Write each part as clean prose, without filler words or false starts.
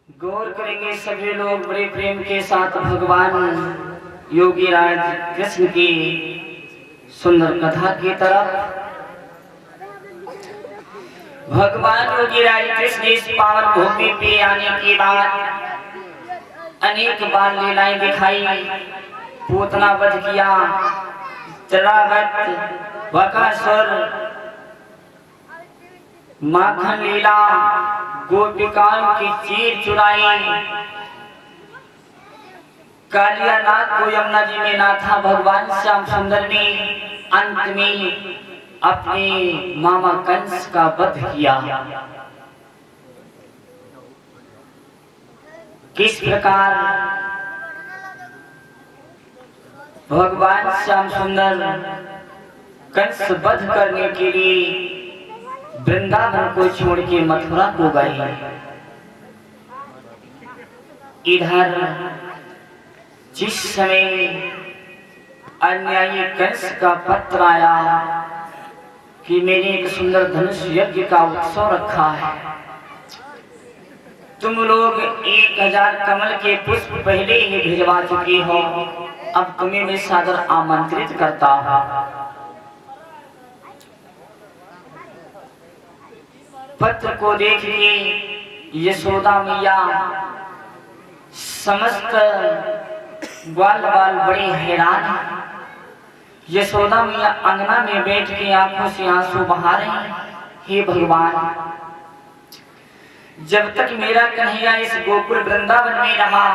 गौर करेंगे सभी लोग बड़े प्रेम के साथ भगवान योगीराज कृष्ण की सुंदर कथा की तरफ। भगवान योगीराज कृष्ण इस पावन भूमि पे आने के बाद अनेक बार लीलाएं दिखाई। पूतना वध किया, चरावत, बकासुर, माखन लीला, गोपिकाओं की चीर चुराई, कालियानाथ को यमुना जी में नाथा भगवान श्याम सुंदर ने अंत में अपने मामा कंस का वध किया। किस प्रकार भगवान श्याम सुंदर कंस वध करने के लिए वृंदावन को छोड़ के मथुरा को गए। इधर जिस समय अन्यायी कंस का पत्र आया कि मैंने एक सुंदर धनुष यज्ञ का उत्सव रखा है, तुम लोग 1000 कमल के पुष्प पहले ही भिजवा चुके हो, अब तुम्हें मैं सादर आमंत्रित करता हूं। पत्र को देखिए यशोदा मैया समस्त ग्वाल बाल बड़े हैरान हैं। यशोदा मैया अंगना में बैठ के आंखों से आंसू बहा रही हैं। हे भगवान, जब तक मेरा कन्हैया इस गोकुल वृंदावन में रहा,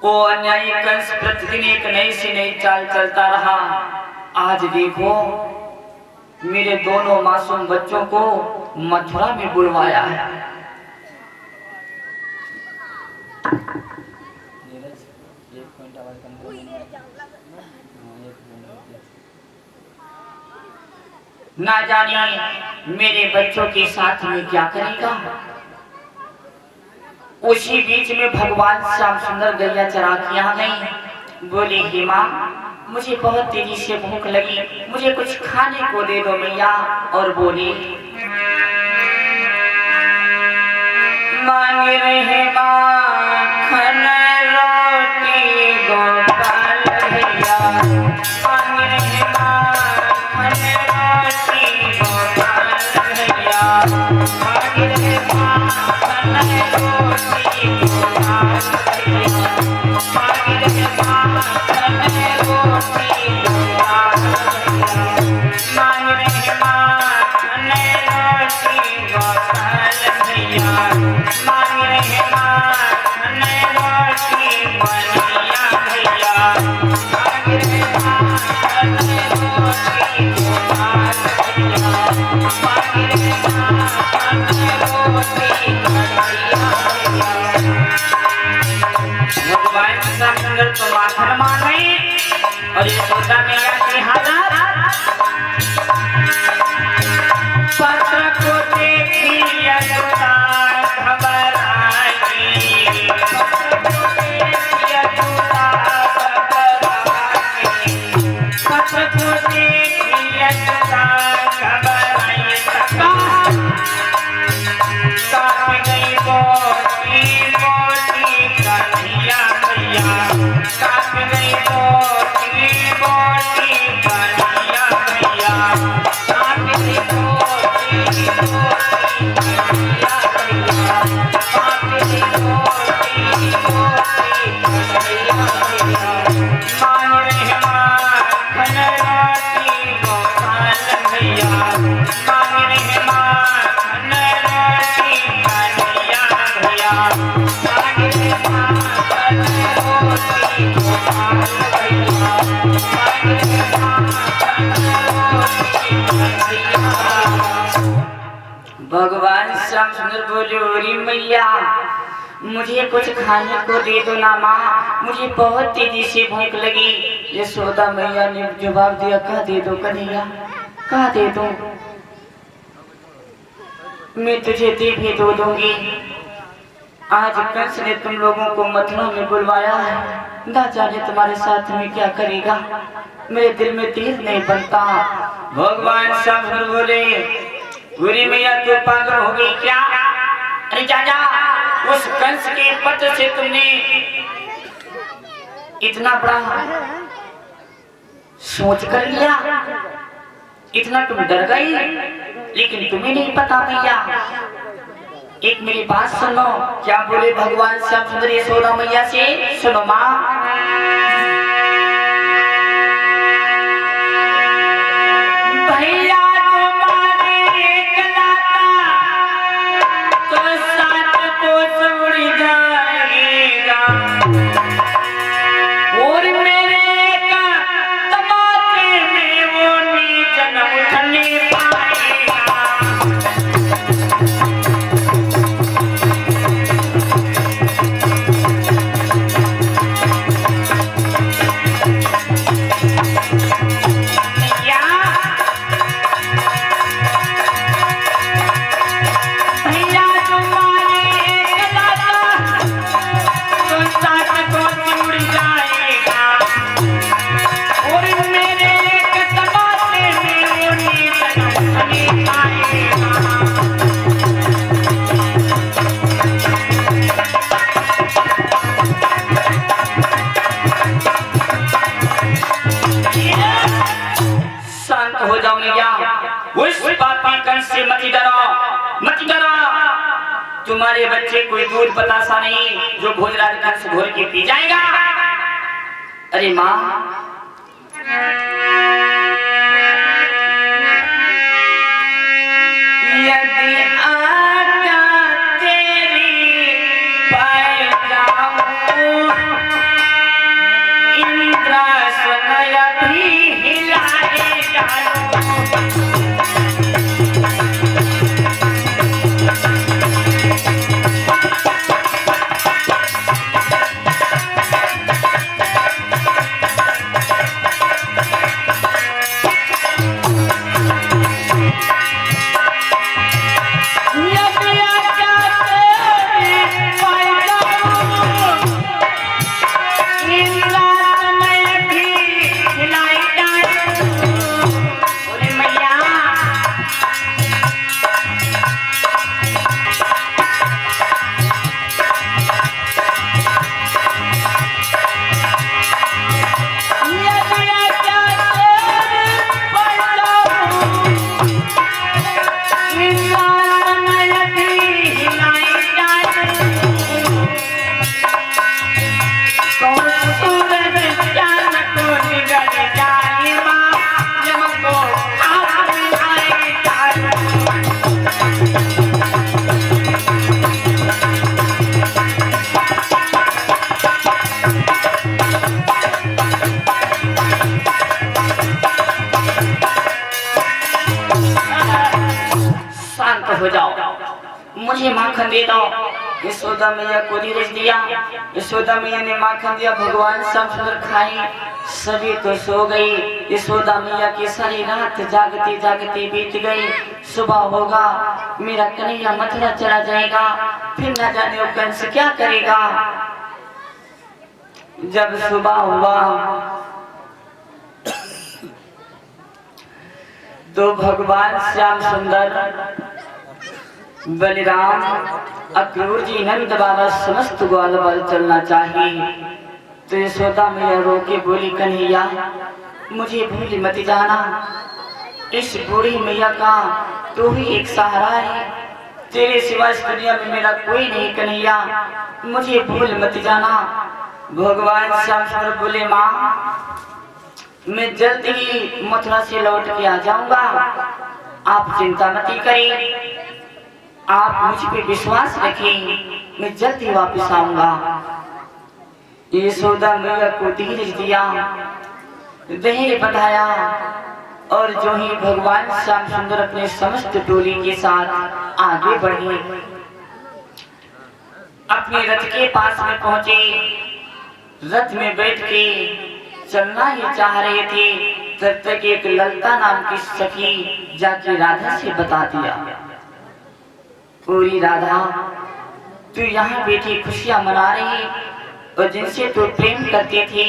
वो अन्यायी कंस प्रतिदिन एक नई से नई चाल चलता रहा। आज देखो मेरे दोनों मासूम बच्चों को मथुरा में बुलवाया है। ना जाने मेरे बच्चों के साथ में क्या करेगा। उसी बीच में भगवान श्याम सुंदर गैया चरा के आ गई। बोले हे माँ, मुझे बहुत तेजी से भूख लगी, मुझे कुछ खाने को दे दो मैया। और बोली मांग रहे माखन रोटी गोपाल भैया, मांग रहे माखन रोटी गोपाल भैया, मांग रहे माखन रोटी गोपाल भैया, मांग रहे माखन रोटी गोपाल भैया, मांग रहे माखन रोटी गोपाल भैया, मांग रहे माखन रोटी बनिया भैया, मांग रहे माखन रोटी गोपाल भैया, मांग रहे माखन रोटी बनिया भैया। भगवान श्याम सुंदर तो माखन मांगे और यशोदा मैया की हालत। पत्र को देखी यशोदा घबराई, पत्र को देखी यशोदा घबराई, पत्र को देखी यशोदा घबराई। काट गई बोटी बोटी कन्हैया भैया, काट गई बोटी बोटी कन्हैया भैया, काट गई बोटी बोटी कन्हैया भैया, काट गई बोटी बोटी कन्हैया भैया। मांग रहे माखन रोटी गोपाल भैया, मांग रहे माखन रोटी कन्हैया भैया, मांग रहे माखन रोटी गोपाल भैया, मांग रहे माखन रोटी कन्हैया। भगवान श्याम सुंदर बोले ओरी मैया, मुझे कुछ खाने को दे दो ना माँ, मुझे बहुत तेजी से भूख लगी। यशोदा मैया ने जवाब दिया, कहा दे दो कन्हैया, कहा दे दो, मैं तुझे दे भी दो दूंगी। आज कंस ने तुम लोगों को मथुरा में बुलवाया है, ना जाने तुम्हारे साथ में क्या करेगा, मेरे दिल में तीर नहीं बनता। भगवान श्याम सुंदर बोले पूरी मैया तू पागल हो गई क्या? अरे चाचा, उस कंस के पत्र से तुमने इतना बड़ा सोच कर लिया, इतना तुम डर गई, लेकिन तुम्हें नहीं पता भैया। एक मेरी बात सुनो, क्या बोले भगवान श्याम सुंदर यशोदा मैया से, सुनो माँ। भैया तुम्हारे कलाता तो साथ को छोड़ जाएगा, और मेरे का तमाचे में वो नीच न उठने पाएगा। हो जाओ भैया, उस पापी कंस से मत डरो, मत डरो। तुम्हारे बच्चे कोई दूध बतासा नहीं जो भोजराज कंस घोर के पी जाएगा। अरे माँ, यदि आज्ञा तेरी पाए जाऊं, इंद्रासन भी हिलाए जाऊं। हो जाओ, मुझे माखन दे दो। यशोदा मैया को धीरज दिया, यशोदा मैया ने माखन दिया, भगवान श्याम सुंदर खाए, सभी तो सो गई। यशोदा मैया की सारी रात जागती जागती बीत गई। सुबह होगा, मेरा कन्हैया मथुरा चला जाएगा, फिर न जाने वो कंस क्या करेगा। जब सुबह हुआ तो भगवान श्याम सुंदर, बलराम, अक्रूर जी, नंद बाबा समस्त ग्वाल बाल चलना चाहिए। तो यशोदा मैया रो के बोली, कन्हैया मुझे भूल मत जाना, इस बूढ़ी मैया का तू ही एक सहारा है, तेरे सिवा इस दुनिया में मेरा कोई नहीं कन्हैया, मुझे भूल मत जाना। भगवान श्याम सुंदर बोले, माँ मैं जल्द ही मथुरा से लौट के आ जाऊंगा, आप चिंता मत करें, आप मुझ पे विश्वास रखें, मैं जल्द ही वापस आऊंगा। यशोदा मैया को धीरज दिया, धैर्य बढ़ाया, और जो ही भगवान श्याम सुंदर अपने समस्त टोली के साथ आगे बढ़े, अपने रथ के पास में पहुंचे, रथ में बैठ के चलना ही चाह रहे थे, तब तक एक ललता नाम की सखी जाके राधा से बता दिया, पूरी राधा तू यहाँ बैठी खुशियां मना रही, और जिनसे तू प्रेम करती थी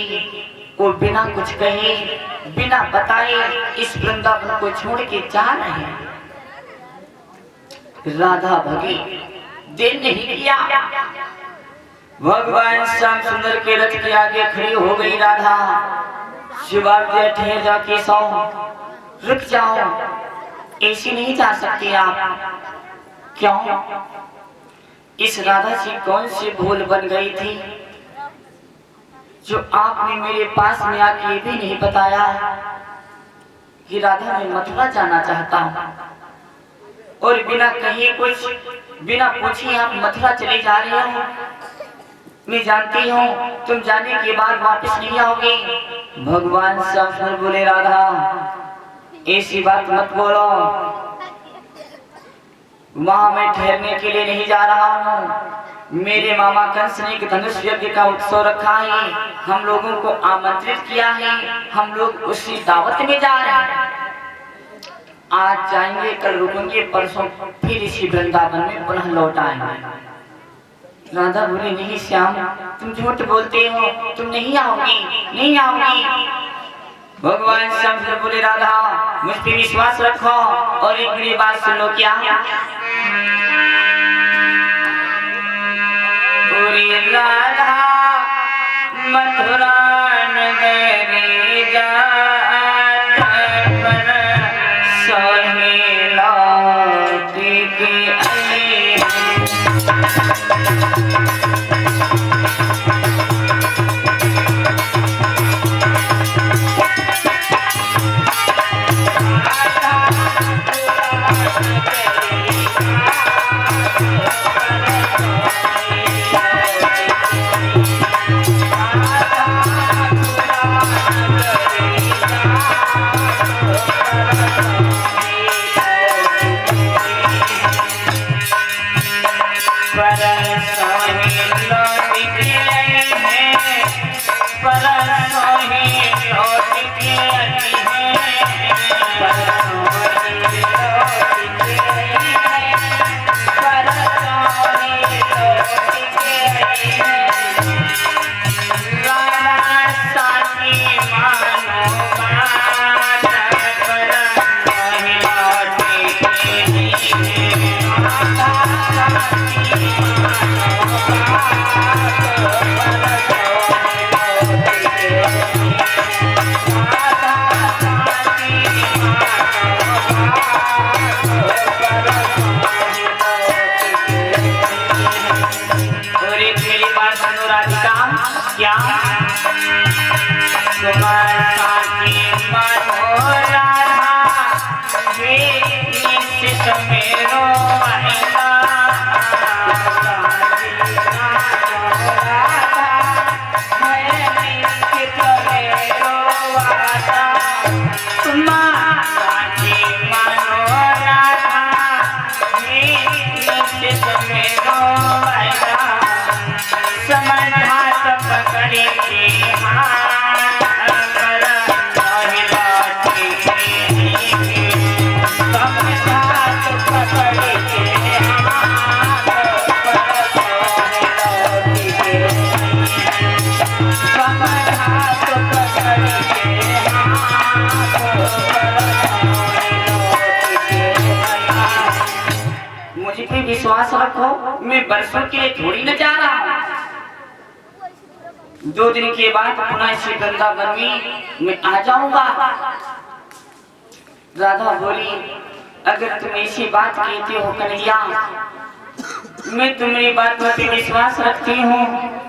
वो बिना कुछ कहे, बिना बताए इस वृंदावन को छोड़ के जा रहे हैं। राधा भगी देर नहीं किया, भगवान श्याम सुंदर के रथ के आगे खड़ी हो गई राधा। जवाब दिया, ठहर जा केशव, रुक जाओ, ऐसी नहीं जा सकती आप। क्यों? इस राधा से कौन सी भूल बन गई थी जो आपने मेरे पास में आके ये भी नहीं बताया कि राधा मैं मथुरा जाना चाहता हूँ, और बिना कहीं कुछ बिना पूछे आप मथुरा चले जा रहे हो। मैं जानती हूँ तुम जाने के बाद वापस नहीं आओगे। भगवान श्याम बोले, राधा ऐसी बात मत बोलो, वहां मैं ठहरने के लिए नहीं जा रहा हूँ। मेरे मामा कंस ने एक धनुष यज्ञ का उत्सव रखा है, हम लोगों को आमंत्रित किया है, हम लोग उसी दावत में जा रहे हैं। आज जाएंगे, कल रुकेंगे, परसों फिर इसी वृंदावन में पुनः लौट आएंगे। राधा बोली, नहीं श्याम, तुम झूठ बोलते हो, तुम नहीं आओगी, नहीं आओगी। भगवान श्याम बोले, राधा मुझ पे विश्वास रखो और एक मेरी बात सुन लो। क्या? पूरी राधा मथुरा नगरी जात पर सोहेला के आई। विश्वास रखो, मैं बरसों के लिए थोड़ी न जा रहा हूँ। 2 दिन के बाद पुनः इसी वृंदावन में मैं आ जाऊंगा। राधा बोली, अगर तुम ऐसी बात कहते हो कन्हैया, मैं तुम्हारी बात पर विश्वास रखती हूँ,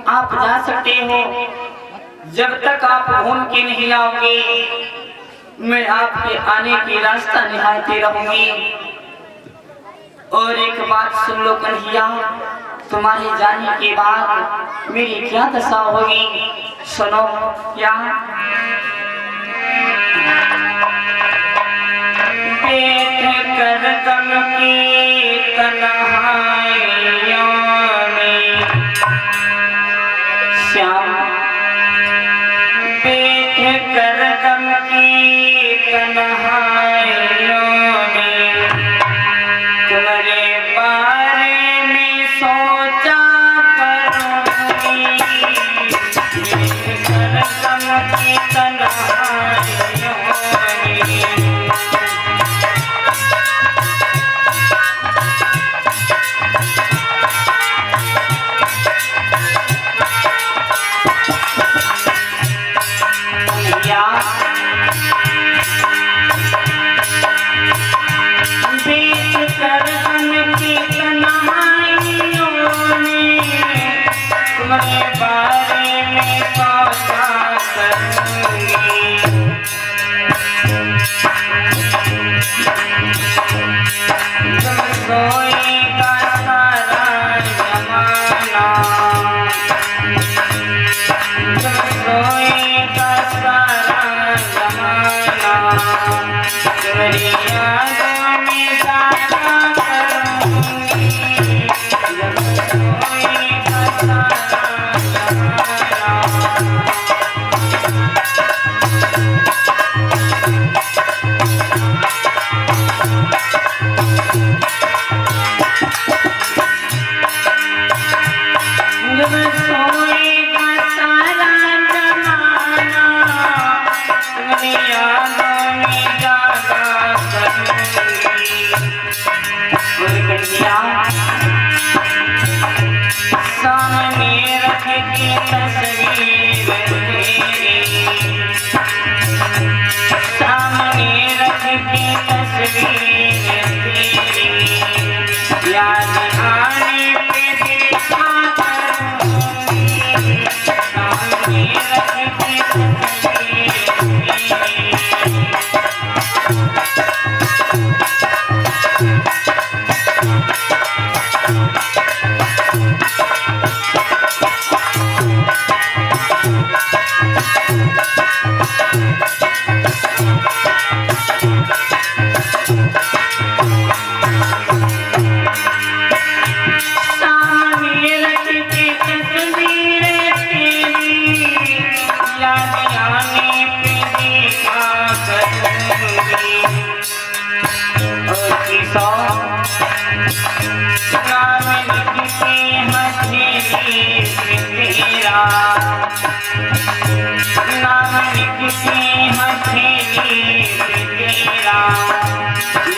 आप जा सकते हो। जब तक आप घूम के नहीं आओगे, मैं आपके आने की रास्ता निहारती रहूंगी। और एक बात सुन लो कन्हैया, तुम्हारे जाने के बाद मेरी क्या दशा होगी, सुनो। क्या? बैठ कर दम की तन्हाइयों में श्याम, बैठ कर दम की तन्हाइयों में तुम्हारे बारे में सोचा करूंगी। बैठ कर दम की तन्हाइयों में सोई का सारा जमाना, जब सोई का सारा जमाना, तेरी यादों में जागा करूंगी, जब सोई का सारा जमाना। जब सोएगा सारा जमाना, तुम्हारी यादों में जागा करूंगी। और कन्या सामने रख के तस्वीर तेरी, सामने रख के तस्वीर तेरी, याद आने पे देखा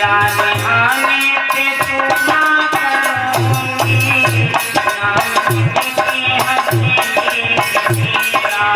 याद आने पे तू ना करूंगी, नाम किसी हसीनी तेरा।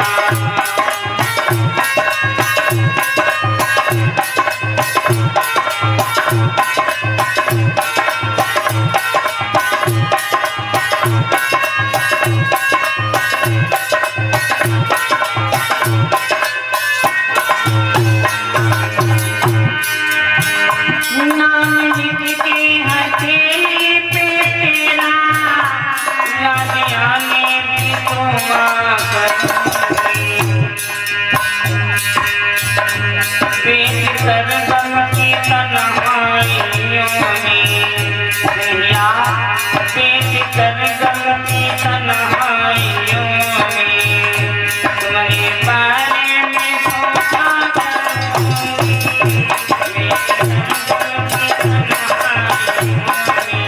सरगम की तन्हाइयों में दुनिया, पेट सरगम की तन्हाइयों में तुम्हारे बारे में सोचा करूंगी, पेट सरगम की तन्हाइयों में।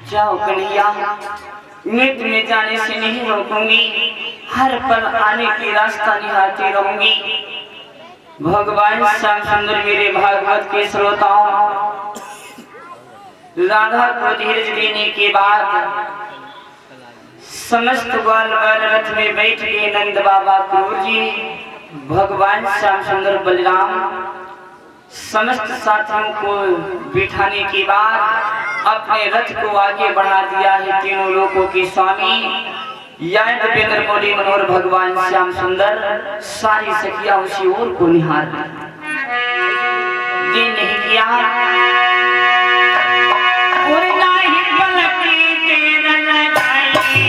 जाओ कन्हैया, मृत्यु में जाने से नहीं रोकूंगी, हर पल आने की रास्ता निहारती रहूंगी। भगवान श्याम सुंदर मेरे भागवत के श्रोताओं, राधा को धीरज देने के बाद समस्त ग्वाल बाल रथ में बैठ के नंद बाबा क्रूर जी, भगवान श्याम सुंदर बलराम समस्त साथियों को बिठाने के बाद अपने रथ को आगे बढ़ा दिया है। तीनों लोकों के स्वामी यानी देवेंद्र मोदी मनोहर भगवान श्याम सुंदर, सारी सखियां उसी ओर को निहार दिन नहीं किया। और नाही पलकी तेरा लगाई,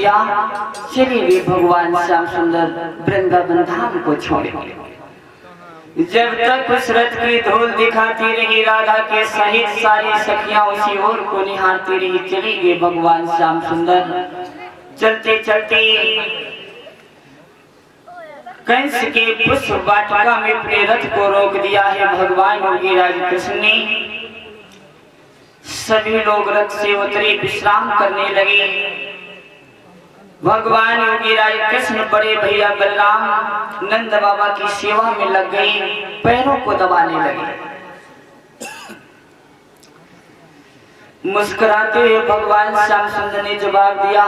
दिया, चले गए भगवान श्याम सुंदर वृंदावन धाम को छोड़े। जब तक उस रथ की धूल दिखाती रही राधा के सहित सारी सखियां उसी ओर को निहारती रही। चली गए भगवान श्याम सुंदर। चलते चलते कंस के पुष्प वाटिका में अपने रथ को रोक दिया है भगवान योगीराज कृष्ण ने। सभी लोग रथ से उतरे, विश्राम करने लगे। भगवान योगीराज कृष्ण बड़े भैया बलराम नंद बाबा की सेवा में लग गए, पैरों को दबाने लगे। मुस्कुराते हुए भगवान श्याम सुंदर ने जवाब दिया,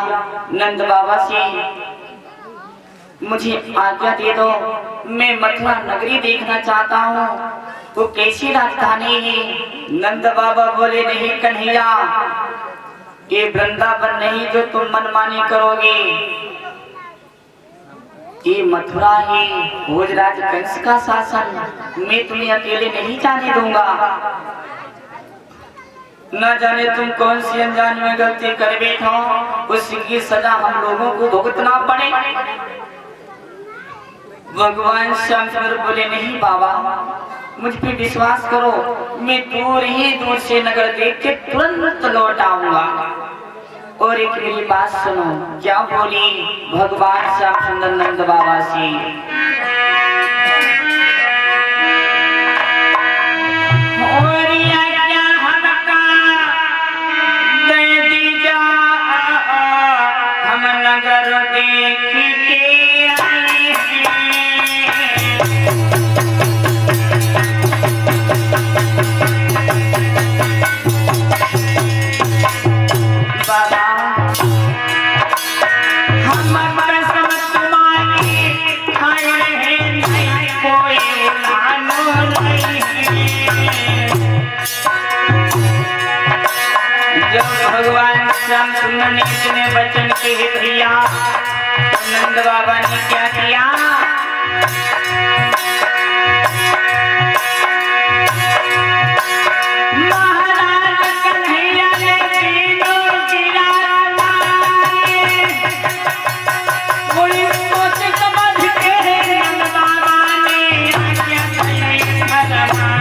नंद बाबा से मुझे आज्ञा दे दो, मैं मथुरा नगरी देखना चाहता हूँ। वो कैसी राजधानी है? नंद बाबा बोले, नहीं कन्हैया, ये वृंदावन नहीं जो तुम मनमानी करोगे, ये मथुरा है, भोजराज कंस का शासन। मैं तुम्हें अकेले नहीं जाने दूंगा। न जाने तुम कौन सी अनजान में गलती कर बैठो, उसकी सजा हम लोगों को भुगतना पड़े। भगवान शंकर बोले, नहीं बाबा, मुझ पे विश्वास करो, मैं दूर ही दूर से नगर देख के तुरंत लौट आऊंगा। और एक मेरी बात सुनो। क्या बोली भगवान श्याम सुंदर नंद बाबा से? हम नगर देख के भगवान श्याम सुंदर ने इतने वचन कह दिया, नंद बाबा ने क्या किया? महाराज कन्हैया ने तीनों कोई सोच समझ के नंद बाबा ने आज्ञा दी फरमाई।